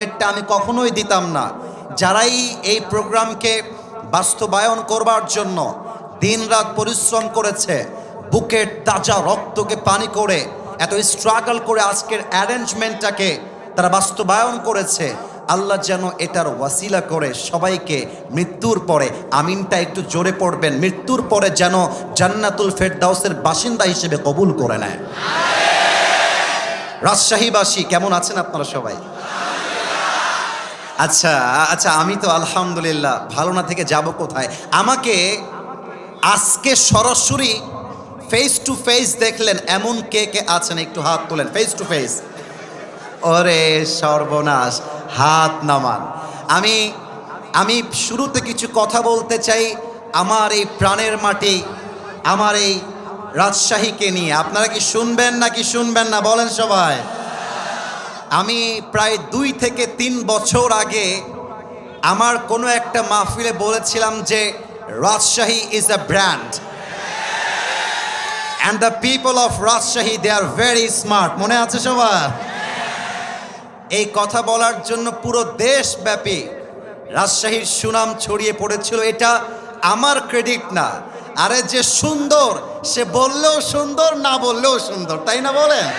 এটা আমি কখনোই দিতাম না। যারাই এই প্রোগ্রামকে বাস্তবায়ন করবার জন্য দিনরাত পরিশ্রম করেছে, বুকের তাজা রক্তকে পানি করে এত স্ট্রাগল করে আজকের অ্যারেঞ্জমেন্টটাকে তারা বাস্তবায়ন করেছে, আল্লাহ যেন এটার ওয়াসিলা করে সবাইকে মৃত্যুর পরে, আমিনটা একটু জোরে পড়বেন, মৃত্যুর পরে যেন জান্নাতুল ফেরদাউসের বাসিন্দা হিসেবে কবুল করে নেয়। রাজশাহীবাসী কেমন আছেন আপনারা সবাই? আচ্ছা আচ্ছা, আমি তো আলহামদুলিল্লাহ, ভালো না থেকে যাব কোথায়? আমাকে আজকে সরাসরি ফেস টু ফেস দেখলেন এমন কে কে আছেন একটু হাত তোলেন। ফেস টু ফেস, ওরে সর্বনাশ, হাত নামান। আমি শুরুতে কিছু কথা বলতে চাই আমার এই প্রাণের মাটি, আমার এই রাজশাহীকে নিয়ে। আপনারা কি শুনবেন নাকি শুনবেন না বলেন সবাই? আমি প্রায় 2 থেকে 3 বছর আগে আমার কোনো একটা মাহফিলে বলেছিলাম যে Rajshahi is a brand and the people of Rajshahi they are very smart. মনে আছে সবার? এই কথা বলার জন্য পুরো দেশব্যাপী রাজশাহীর সুনাম ছড়িয়ে পড়েছিল। এটা আমার ক্রেডিট না। আরে যে সুন্দর সে বললেও সুন্দর, না বললেও সুন্দর, তাই না বলেন?